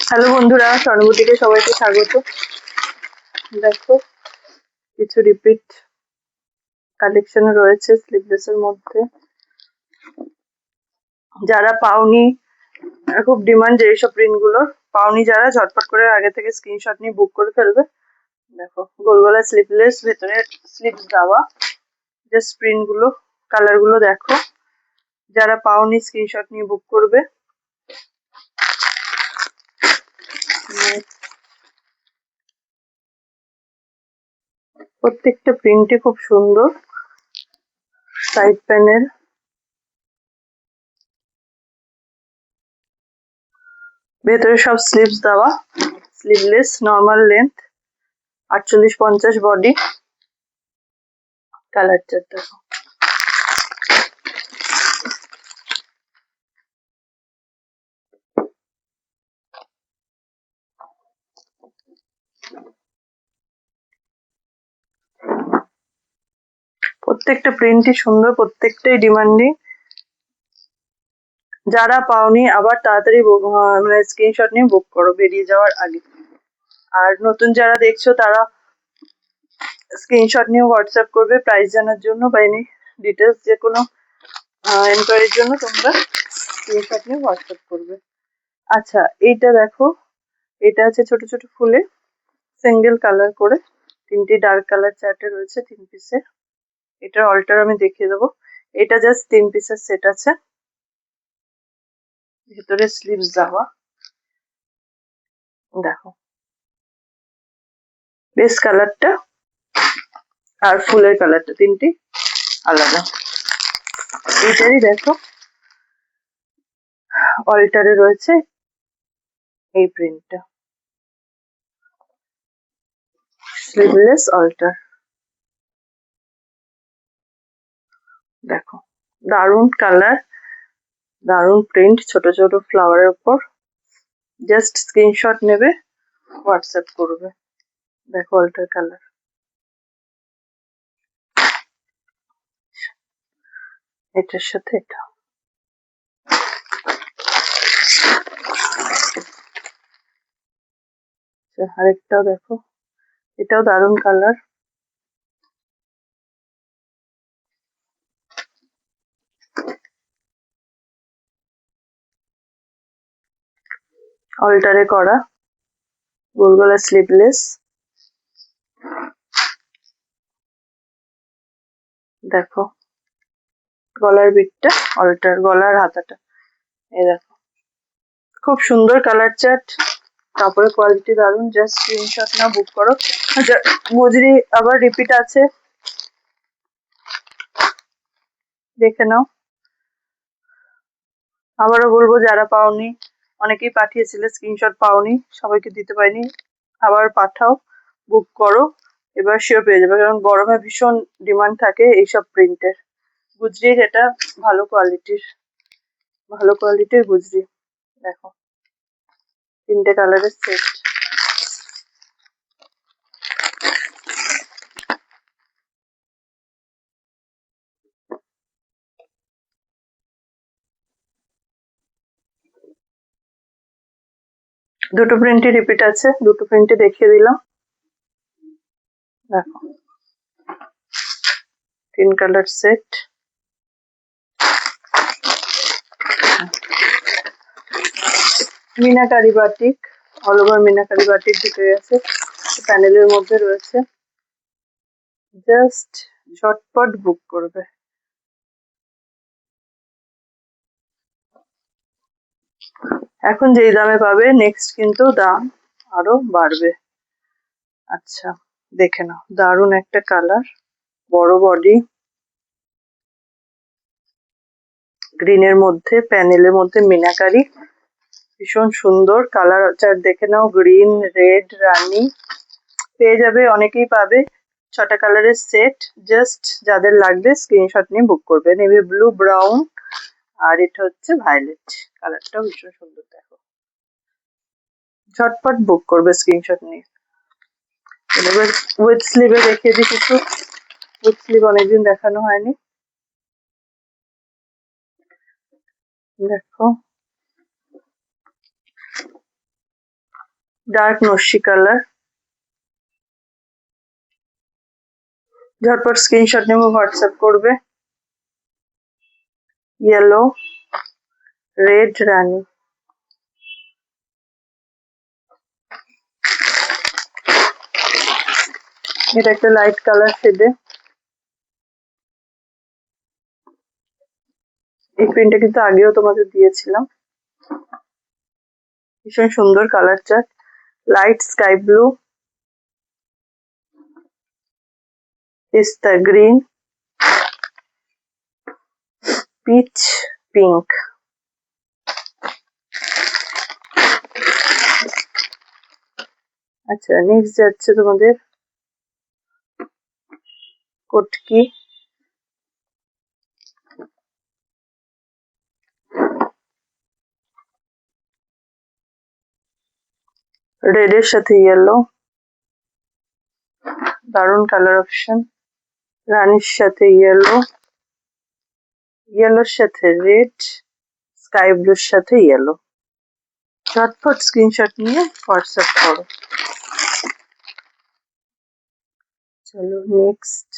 Hello বন্ধুরা, স্বর্ণবতীকে সবাইকে স্বাগত। দেখো, কিছু রিপিট কালেকশন রয়েছে স্লিভলেসের মধ্যে। যারা পাওনি, খুব ডিমান্ড এইসব প্রিন্টগুলোর, পাওনি যারা ঝটপট করে আগে থেকে স্ক্রিনশট নিয়ে বুক করে ফেলবে। দেখো, গোল গলা স্লিভলেস, ভেতরে স্লিভস দেওয়া। জাস্ট প্রিন্টগুলো, কালারগুলো দেখো। যারা পাওনি স্ক্রিনশট নিয়ে বুক করবে। প্রত্যেকটা প্রিন্টই খুব সুন্দর। সাইড প্যানেল, ভেতরে সব স্লিভস দেওয়া, স্লিভলেস, নর্মাল লেন্থ, 48-50 বডি। কালারটা দেখো, প্রত্যেকটা প্রিন্টই সুন্দর, প্রত্যেকটাই ডিমান্ডিং। যারা পাওনি আবার তাড়াতাড়ি মানে স্ক্রিনশট নিয়ে বুক করো বেরিয়ে যাওয়ার আগে। আর নতুন যারা দেখছো তারা স্ক্রিনশট নিয়ে হোয়াটসঅ্যাপ করবে প্রাইস জানার জন্য বা এনি ডিটেলস যে কোনো এনকোয়ারির জন্য তোমরা স্ক্রিনশট নিয়ে হোয়াটসঅ্যাপ করবে। আচ্ছা, এইটা দেখো, এটা আছে ছোট ছোট ফুলে, সিঙ্গেল কালার করে, তিনটি ডার্ক কালার চার্টে রয়েছে 3 পিসের। এটার অল্টার আমি দেখিয়ে দেবো। এটা জাস্ট 3 পিসের সেট আছে, ভেতরে স্লিভস দেওয়া। দেখো, বেস কালারটা আর ফুলের কালারটা তিনটি আলাদা। এইটারই দেখো অল্টারে রয়েছে এই প্রিন্টটা, স্লিভলেস অল্টার। দেখো, দারুন কালার, দারুন প্রিন্ট, ছোট ছোট ফ্লাওয়ারের উপর। জাস্ট স্ক্রিনশট নেবে, হোয়াটসঅ্যাপ করবে। দেখো অল্টার কালার, এটার সাথে এটা। আরেকটাও দেখো, এটাও দারুন কালার। অল্টারে করা, গোল গলা স্লিভলেস। দেখো গলার বিটটা অল্টার, গলার হাতাটা। এই দেখো, খুব সুন্দর কালার চার্ট, কাপড়ের কোয়ালিটি দারুন। জাস্ট স্ক্রিনশট না বুক করো। মজুরি আবার রিপিট আছে, দেখে নাও। আবারও বলবো, যারা পাওনি, অনেকেই পাঠিয়েছিলে স্ক্রিনশট পাওনি, সবাইকে দিতে পারিনি, আবার পাঠাও, বুক করো, এবার শিওর পেয়ে যাবে। কারণ গরমে ভীষণ ডিমান্ড থাকে এইসব প্রিন্টের। গুজরির এটা ভালো কোয়ালিটির, ভালো কোয়ালিটির গুজরি। দেখো, 3টে কালারের সেট। দুটো প্রিন্টই রিপিট আছে, দুটো প্রিন্টে দেখিয়ে দিলাম। দেখো, 3 colour set. Meenakari batik, all over meenakari batik ঢুকে গেছে, প্যানেলের মধ্যে রয়েছে। জাস্ট ঝটপট বুক করবে। এখন যেই দামে পাবে, নেক্সট কিন্তু দাম আরো বাড়বে। আচ্ছা, দেখে নাও, দারুন একটা কালার, বড় বডি, গ্রিনের মধ্যে, প্যানেলের মধ্যে মিনাকারি, ভীষণ সুন্দর কালার চার্ট। দেখে নাও, গ্রিন, রেড, রানী পেয়ে যাবে, অনেকেই পাবে। 6টা কালারের সেট। জাস্ট যাদের লাগবে স্ক্রিনশট নিয়ে বুক করবে। নেভি ব্লু, ব্রাউন, আর এটা হচ্ছে ভায়োলেট। কালারটাও ভীষণ সুন্দর। দেখো, ঝটপট বুক করবে স্ক্রিনশট নিয়ে। এবার উইথ স্লিভে দেখিয়ে দিই কিছু। উইথ স্লিভ অনেকদিন দেখানো হয়নি। দেখো, ডার্ক নস্যি কালার। ঝটপট স্ক্রিনশট নেব, হোয়াটসঅ্যাপ করবে। ইয়েলো, রেড রানী। এটা একটা লাইট কালার শেডে। এই প্রিন্টটা কিন্তু আগেও তোমাদের দিয়েছিলাম। ভীষণ সুন্দর colour chart. Light sky blue, পিস্তা গ্রিন, পিচ পিঙ্ক। আচ্ছা, নেক্সট যাচ্ছে তোমাদের কটকি, রেড এর সাথে ইয়েলো, দারুন কালার অপশন। রানীর সাথে ইয়েলো, ইয়েলোর সাথে রেড, স্কাই ব্লুর সাথে ইয়েলো। ঝটপট স্ক্রিনশট নিয়ে হোয়াটসঅ্যাপ করো। চলো নেক্সট।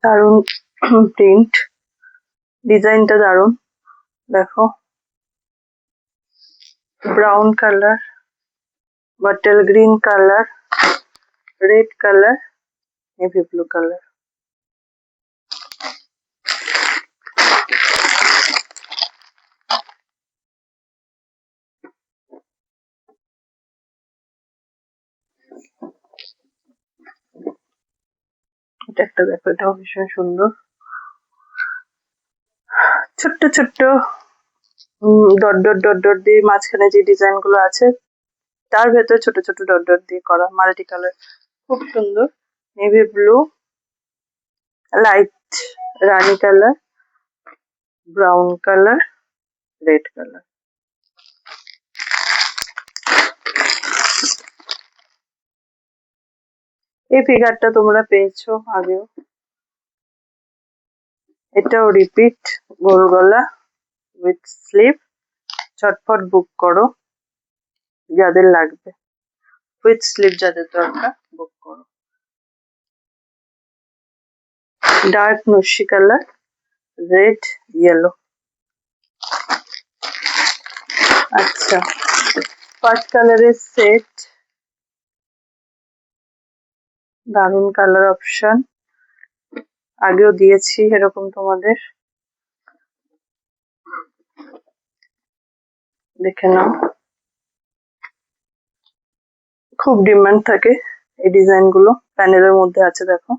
দারুন প্রিন্ট, ডিজাইনটা দারুন। দেখো, brown colour, bottle green colour, red colour, navy blue colour. এটা একটা দেখো, এটাও ভীষণ সুন্দর। ছোট্ট ছোট্ট ডট ডট ডট ডট দিয়ে মাঝখানে যে ডিজাইন গুলো আছে তার ভেতর ছোট ছোট ডট ডট দিয়ে করা, মাল্টি কালার, খুব সুন্দর। Navy blue, light rani colour, brown colour, red colour. এই ফিগারটা তোমরা পেয়েছো আগেও। এটাও রিপিট, গোল গলা উইথ স্লিভ। ঝটপট বুক করো যাদের লাগবে, উইথ স্লিভ যাদের দরকার বুক করো। ডার্ক নস্যি কালার, রেড, ইয়েলো। আচ্ছা, ফার্স্ট কালারের সেট, দারুন কালার অপশন, আগেও দিয়েছি এরকম তোমাদের, দেখে নাও। খুব ডিমান্ড থাকে এই ডিজাইন গুলো, প্যানেলের মধ্যে আছে দেখো,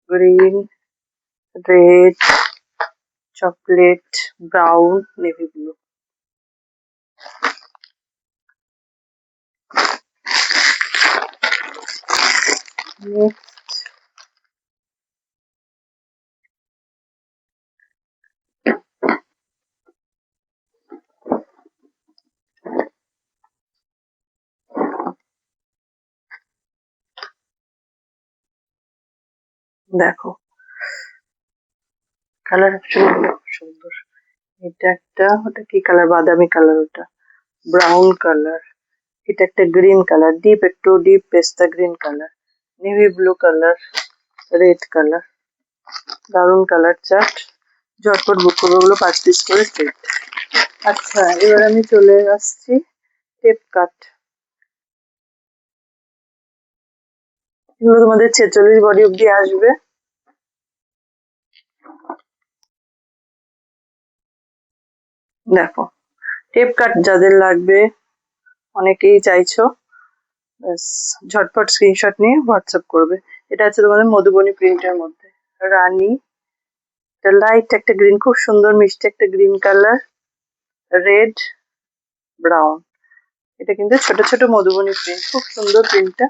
green, red, chocolate, brown, navy blue. দেখো কালার অপশন খুব সুন্দর। এটা একটা, ওটা কি কালার, বাদামি কালার, ওটা ব্রাউন কালার, এটা একটা গ্রিন কালার, ডিপ একটু ডিপ পেস্তা green colour, navy blue colour, red colour. দারুন কালার চার্ট। ঝটপট বুক করবো, ওগুলো 5 পিস করে সেট। আচ্ছা, এবার আমি চলে আসছি টেপ কাট। এগুলো তোমাদের 46 বডি অব্দি আসবে। দেখো, টেপ কাট যাদের লাগবে, অনেকেই চাইছো, ঝটপট স্ক্রিনশট নিয়ে হোয়াটসঅ্যাপ করবে। এটা আছে তোমাদের মধুবনী প্রিন্টের মধ্যে, রানী, এটা লাইট একটা গ্রিন, খুব সুন্দর মিষ্টি একটা গ্রিন কালার, রেড, ব্রাউন। এটা কিন্তু ছোট ছোট মধুবনী প্রিন্ট, খুব সুন্দর প্রিন্টটা।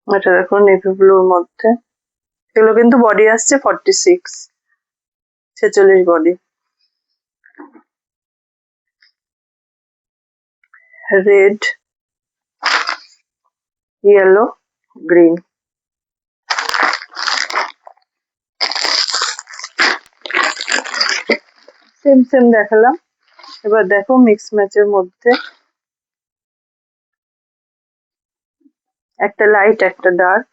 এটা দেখো নেভি ব্লুর মধ্যে, এগুলো কিন্তু বডি আসছে 46, 46 body. Red, yellow, green. Same same দেখালাম, এবার দেখো মিক্স ম্যাচের মধ্যে একটা লাইট একটা ডার্ক।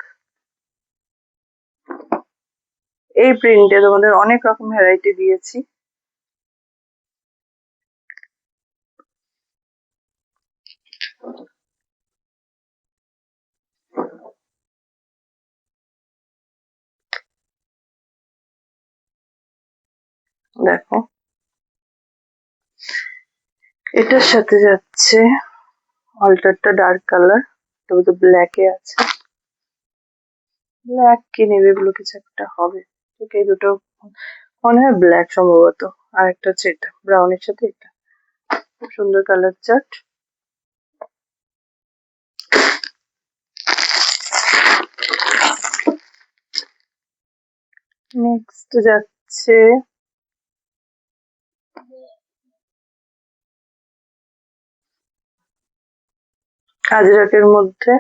এই প্রিন্টে তোমাদের অনেক রকম ভ্যারাইটি দিয়েছি। দেখো এটার সাথে যাচ্ছে অল্টারটা ডার্ক কালার, তবে তো ব্ল্যাকে আছে। ব্ল্যাক কি নেবে, এগুলো কিছু একটা হবে। ঠিক, এই দুটো মনে হয় ব্ল্যাক সম্ভবত, আর একটা হচ্ছে এটা ব্রাউনের সাথে এটা। খুব সুন্দর কালার চার্ট। নেক্সট যাচ্ছে আজরাকের মধ্যে।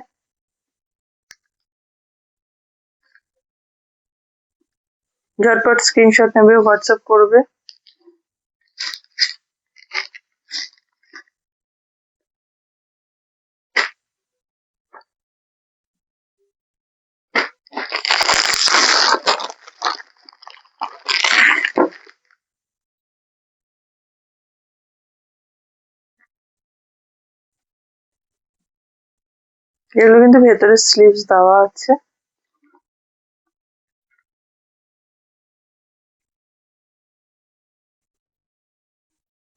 ঝটপট স্ক্রিনশট নেবে, হোয়াটসঅ্যাপ করবে। এগুলো কিন্তু ভেতরে স্লিভস দেওয়া আছে।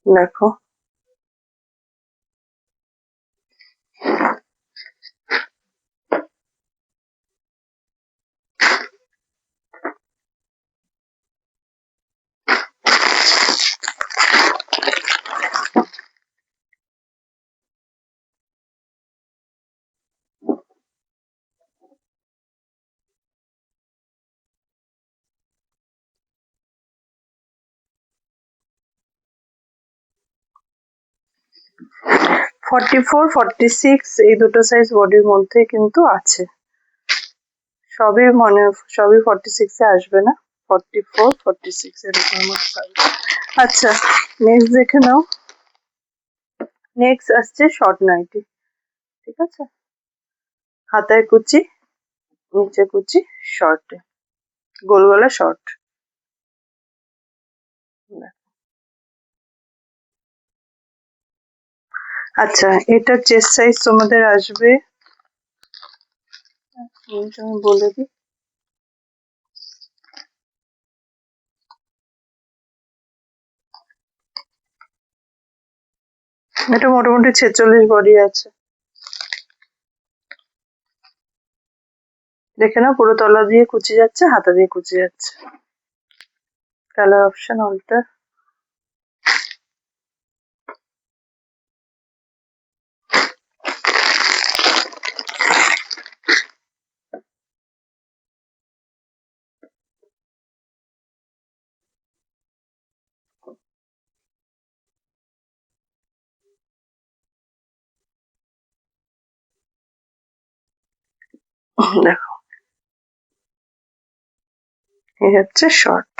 দেখো44, 46 এই দুটো সাইজ বডির মধ্যে কিন্তু আছে। সবই সবই 46 এ আসবে না, 44, 46 এরকম মধ্যে আসবে। আচ্ছা নেক্সট দেখে নাও। নেক্সট আসছে শর্ট নাইটি। ঠিক আছে, হাতায় কুচি, নিচে কুচি, শর্ট, গোল গলা শর্ট। আচ্ছা এটা চেস্ট সাইজ তোমাদের আসবে, আমি বলে দিই, এটা মোটামুটি 46 বডি আছে। দেখে নাও, পুরো তলা দিয়ে কুচি যাচ্ছে, হাতা দিয়ে কুচি যাচ্ছে। Colour option alter. দেখো এই হচ্ছে শর্ট।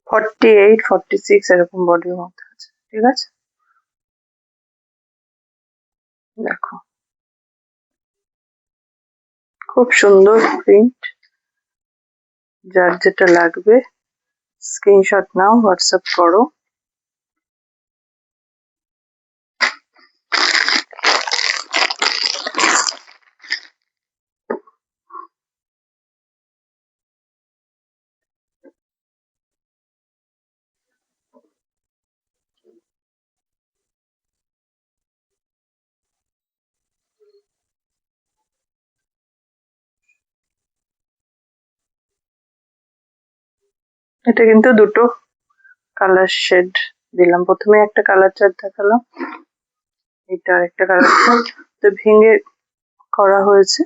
ফর্টি এইট, 46 এরকম বডির মধ্যে আছে। ঠিক আছে, দেখো খুব সুন্দর প্রিন্ট। যার যেটা লাগবে স্ক্রিনশট নাও, হোয়াটসঅ্যাপ করো। এটা কিন্তু দুটো কালার শেড দিলাম, প্রথমে একটা কালার চার্ট দেখালাম, এটা একটা কালার চার্ট তো ভেঙে করা হয়েছে।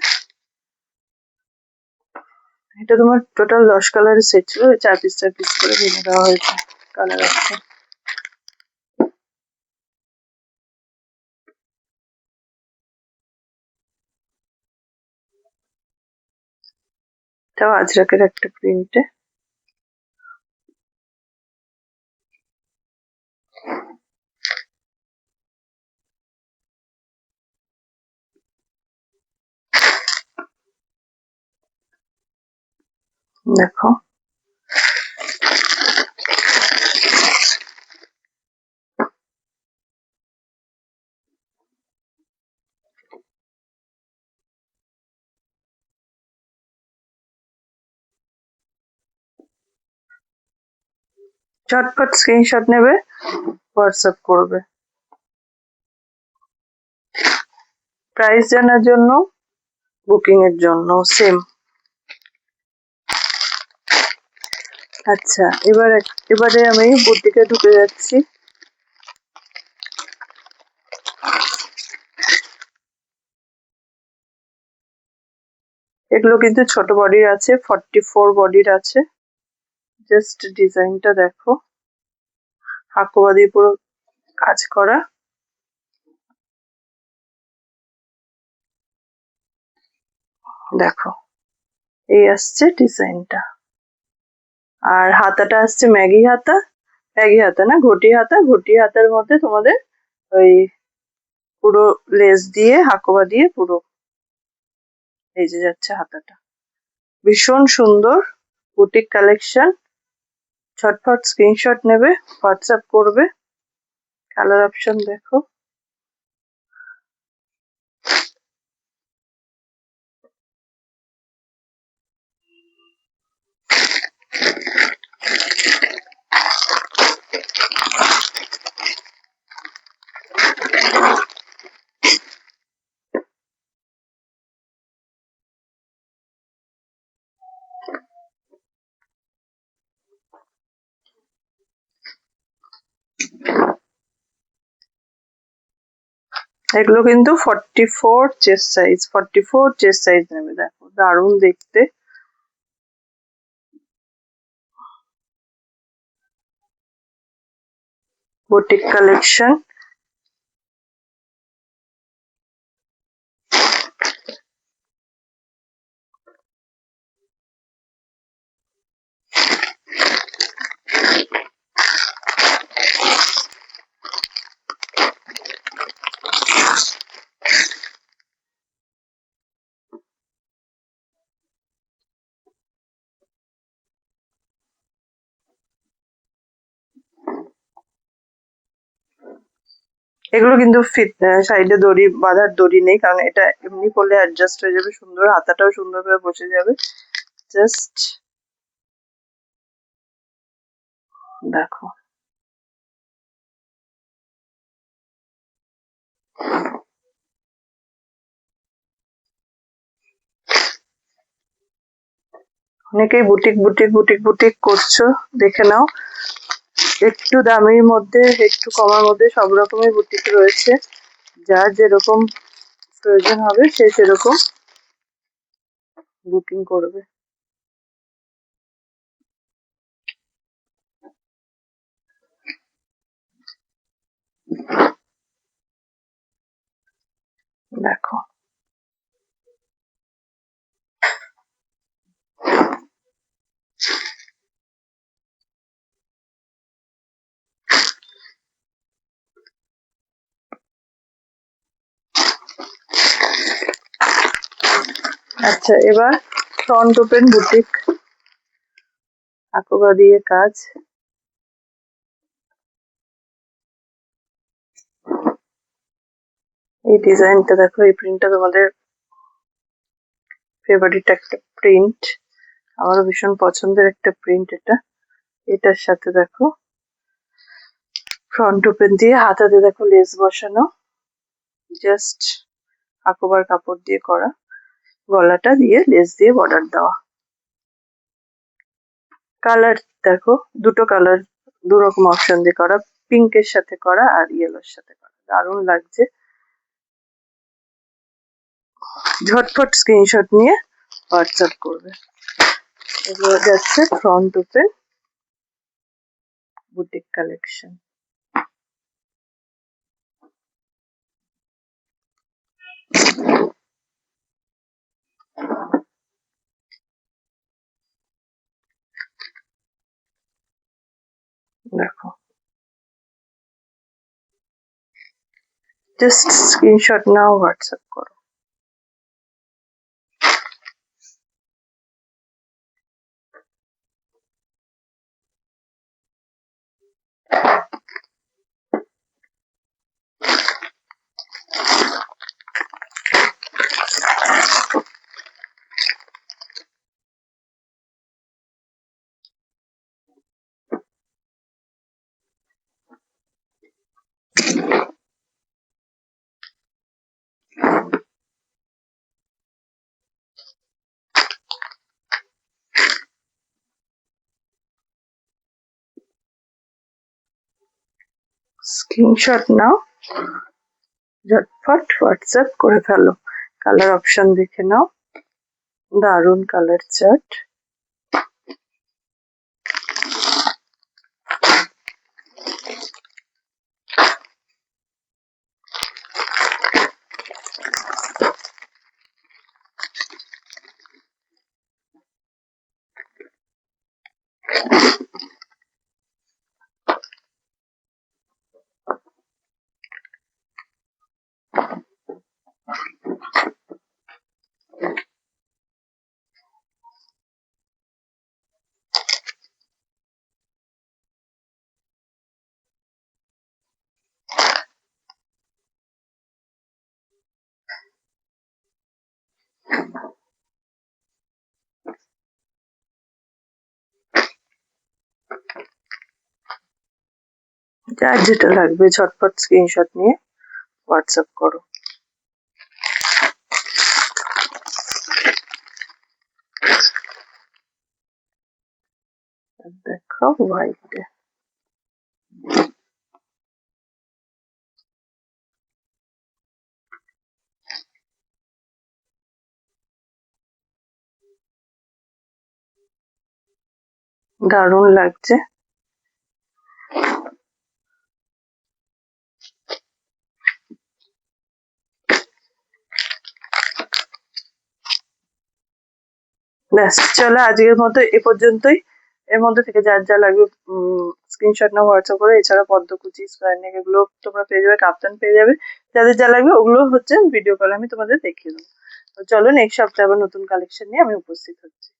এটা তোমার টোটাল 10 কালারের সেট ছিল, 4 পিস 4 পিস করে ভেঙে দেওয়া হয়েছে কালার অপশন। এটাও আজরাকের একটা প্রিন্টে। দেখো ঝটপট স্ক্রিনশট নেবে, হোয়াটসঅ্যাপ করবে। প্রাইস জানার জন্য, বুকিং এর জন্য সেম। আচ্ছা, এবারে আমি বুটিকে ঢুকে যাচ্ছি। এগুলো কিন্তু ছোট বডির আছে, 44 বডির আছে। জাস্ট ডিজাইনটা দেখো, হাকোবা দিয়ে পুরো কাজ করা। দেখো এই আসছে ডিজাইনটা, আর হাতাটা আসছে ম্যাগি হাতা, ম্যাগি হাতা না ঘটি হাতা, ঘটি হাতার মধ্যে তোমাদের ওই পুরো লেস দিয়ে হাকোবা দিয়ে পুরো এই যে যাচ্ছে হাতাটা। ভীষণ সুন্দর বুটিক কালেকশন। ঝটপট স্ক্রিনশট নেবে, হোয়াটসঅ্যাপ করবে। কালার অপশন দেখো, এগুলো কিন্তু 44 চেস্ট সাইজ, 44 চেস্ট সাইজ নেবে। দেখো দারুণ দেখতে। Boutique collection. এগুলো কিন্তু সাইডে দড়ি বাঁধার দড়ি নেই, কারণ এটা এমনি করলে অ্যাডজাস্ট হয়ে যাবে সুন্দর, হাতাটাও সুন্দরভাবে বসে যাবে। জাস্ট দেখো, অনেকেই বুটিক বুটিক বুটিক বুটিক করছো, দেখে নাও। একটু দামের মধ্যে, একটু কমার মধ্যে সব রকমের বুটিক রয়েছে। যার যেরকম প্রয়োজন হবে সে সেরকম বুকিং করবে। দেখো আচ্ছা, এবার ফ্রন্ট ওপেন বুটিক, হাকোবা দিয়ে কাজ। এই ডিজাইনটা দেখো, এই প্রিন্টটা তোমাদের ফেভারিট একটা প্রিন্ট, আমারও ভীষণ পছন্দের একটা প্রিন্ট এটা। এটার সাথে দেখো ফ্রন্ট ওপেন দিয়ে, হাতাতে দেখো লেস বসানো, জাস্ট হাকোবার কাপড় দিয়ে করা, গলাটা দিয়ে লেস দিয়ে বর্ডার দেওয়া। কালার দেখো, দুটো কালার, দু রকম অপশন দিয়ে করা, পিঙ্কের সাথে করা আর ইয়েলোর সাথে করা, দারুণ লাগছে। ঝটফট স্ক্রিনশট নিয়ে হোয়াটসঅ্যাপ করবে। এগুলো যাচ্ছে ফ্রন্ট ওপেন বুটিক কালেকশন। দেখো, জাস্ট স্ক্রিনশট নাও, হোয়াটসঅ্যাপ করো। স্ক্রিনশট নাও, ঝটফট হোয়াটসঅ্যাপ করে ফেলো। কালার অপশন দেখে নাও, দারুণ কালার চার্ট। যার যেটা লাগবে ঝটপট স্ক্রিনশট নিয়ে হোয়াটসঅ্যাপ করো। দেখো হোয়াইট, দারুণ লাগছে। ব্যাস, চলো আজকের মতো এ পর্যন্তই। এর মধ্যে থেকে যার যা লাগবে স্ক্রিনশট নাও, হোয়াটসঅ্যাপ করে। এছাড়া পদ্মকুচি, স্কোয়ার নেক এগুলো তোমরা পেয়ে যাবে, কাপ্তান পেয়ে যাবে। যাদের যা লাগবে ওগুলো হচ্ছে ভিডিও কলে আমি তোমাদের দেখিয়ে দেবো। তো চলো নেক্সট সপ্তাহে আবার নতুন কালেকশন নিয়ে আমি উপস্থিত হচ্ছি।